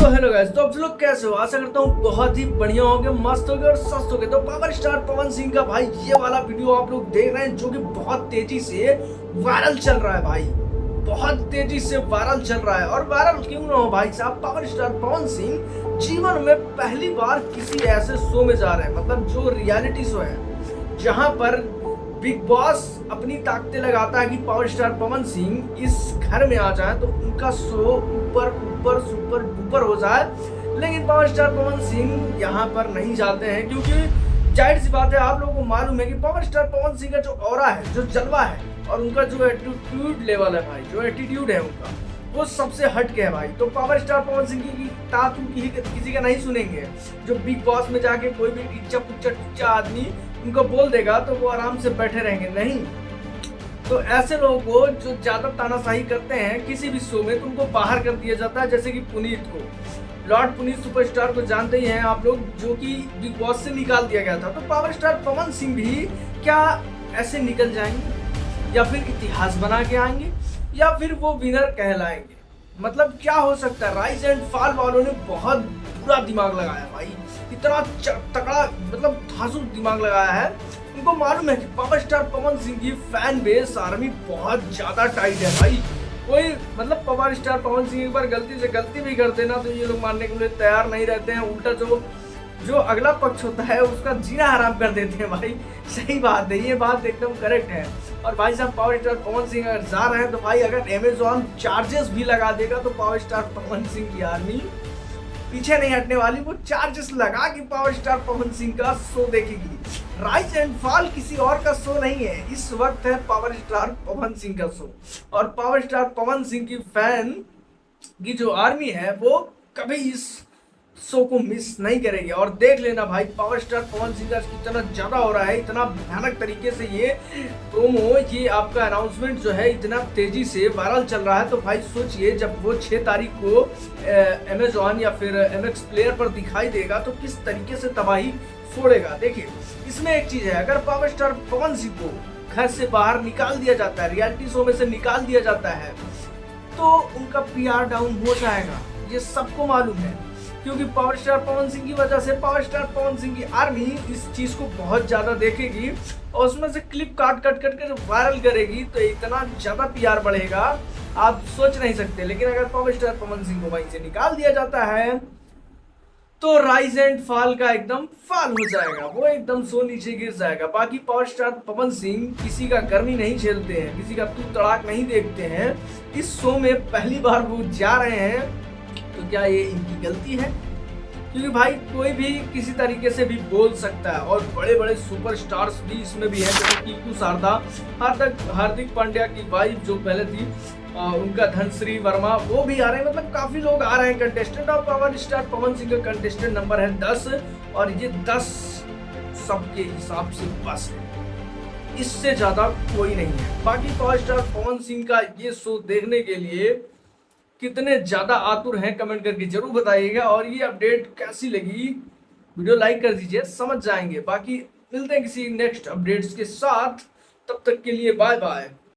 तो hello guys, तो आप लोग कैसे हो? आशा करता हूँ बहुत ही बढ़िया होंगे, मस्त होंगे और स्वस्थ होंगे। तो पावर स्टार पवन सिंह का भाई ये वाला वीडियो आप लोग देख रहे हैं जो कि बहुत तेजी से वायरल चल रहा है भाई, बहुत तेजी से वायरल चल रहा है। और वायरल क्यों ना हो भाई साहब, पावर स्टार पवन सिंह जीवन में पहली बार किसी ऐसे शो में जा रहे हैं, मतलब जो रियलिटी शो है जहां पर बिग बॉस अपनी ताकतें लगाता है कि पावर स्टार पवन सिंह इस घर में आ जाए तो उनका शो ऊपर ऊपर सुपर डुपर हो जाए। लेकिन पावर स्टार पवन सिंह यहाँ पर नहीं जाते हैं, क्योंकि जाहिर सी बात है, आप लोगों को मालूम है कि पावर स्टार पवन सिंह का जो ऑरा है, जो जलवा है और उनका जो एटीट्यूड लेवल है भाई, जो एटीट्यूड है उनका, वो सबसे हट के है भाई। तो पावर स्टार पवन सिंह की तातू किसी का नहीं सुनेंगे। जो बिग बॉस में जाके कोई भी इच्चा पुच्चा टुच्चा आदमी उनको बोल देगा तो वो आराम से बैठे रहेंगे, नहीं। तो ऐसे लोगों को जो ज्यादा तानाशाही करते हैं किसी भी शो में, तो उनको बाहर कर दिया जाता है। जैसे कि पुनीत को, लॉर्ड पुनीत सुपरस्टार को जानते ही हैं आप लोग, जो कि बिग बॉस से निकाल दिया गया था। तो पावर स्टार पवन सिंह भी क्या ऐसे निकल जाएंगे, या फिर इतिहास बना के आएंगे, या फिर वो विनर कहलाएंगे? मतलब क्या हो सकता है? राइज एंड फॉल वालों ने बहुत बुरा दिमाग लगाया भाई, इतना तगड़ा, मतलब धांसू दिमाग लगाया है। उनको मालूम है कि पावर स्टार पवन सिंह की फैन बेस आर्मी बहुत ज्यादा टाइट है भाई। कोई मतलब पावर स्टार पवन सिंह एक बार गलती से गलती भी करते ना, तो ये लोग मानने के लिए तैयार नहीं रहते हैं। उल्टा जो अगला पक्ष होता है उसका जीना हराम कर देते हैं भाई। सही बात है, ये बात एकदम करेक्ट है। और भाई साहब, पावर स्टार पवन सिंह अगर जा रहे हैं तो भाई अगर अमेजॉन चार्जेस भी लगा देगा तो पावर स्टार पवन सिंह की आर्मी पीछे नहीं हटने वाली। वो चार्जेस लगा कि पावर स्टार पवन सिंह का शो देखेगी। राइज एंड फॉल किसी और का शो नहीं है, इस वक्त है पावर स्टार पवन सिंह का शो। और पावर स्टार पवन सिंह की फैन की जो आर्मी है वो कभी इस शो को मिस नहीं करेगी। और देख लेना भाई, पावर स्टार पवन सिंह का कितना ज्यादा हो रहा है, इतना भयानक तरीके से ये प्रोमो, ये आपका अनाउंसमेंट जो है इतना तेजी से वायरल चल रहा है। तो भाई सोचिए, जब वो 6 तारीख को अमेजॉन या फिर एमएक्स प्लेयर पर दिखाई देगा तो किस तरीके से तबाही फोड़ेगा। देखिए, इसमें एक चीज है, अगर पावर स्टार पवन सिंह को घर से बाहर निकाल दिया जाता है, रियलिटी शो में से निकाल दिया जाता है, तो उनका पीआर डाउन हो जाएगा, ये सबको मालूम है। क्योंकि पावर स्टार पवन सिंह की वजह से पावर स्टार पवन सिंह की आर्मी इस चीज को बहुत ज्यादा देखेगी और उसमें से क्लिप काट कर वायरल करेगी, तो इतना ज्यादा पीआर बढ़ेगा आप सोच नहीं सकते। लेकिन अगर पावर स्टार पवन सिंह को वहीं से निकाल दिया जाता है तो राइज एंड फॉल का एकदम फॉल हो जाएगा, वो एकदम सो नीचे गिर जाएगा। बाकी पावर स्टार पवन सिंह किसी का गर्मी नहीं झेलते हैं, किसी का तू तड़ाक नहीं देखते हैं। इस शो में पहली बार वो जा रहे हैं, तो क्या ये इनकी गलती है? क्योंकि भाई कोई भी किसी तरीके से भी बोल सकता है, और बड़े बड़े सुपरस्टार्स भी इसमें भी हैं, जैसे कीकू शारदा, हार्दिक पांड्या की वाइफ जो पहले थी, उनका धनश्री वर्मा, वो भी आ रहे हैं। मतलब काफी लोग आ रहे हैं कंटेस्टेंट। और पावर स्टार पवन सिंह का कंटेस्टेंट नंबर है 10, और ये 10 सबके हिसाब से बस है, इससे ज्यादा कोई नहीं है। बाकी पावर स्टार पवन सिंह का ये शो देखने के लिए कितने ज्यादा आतुर हैं, कमेंट करके जरूर बताइएगा। और ये अपडेट कैसी लगी, वीडियो लाइक कर दीजिए, समझ जाएंगे। बाकी मिलते हैं किसी नेक्स्ट अपडेट्स के साथ, तब तक के लिए बाय बाय।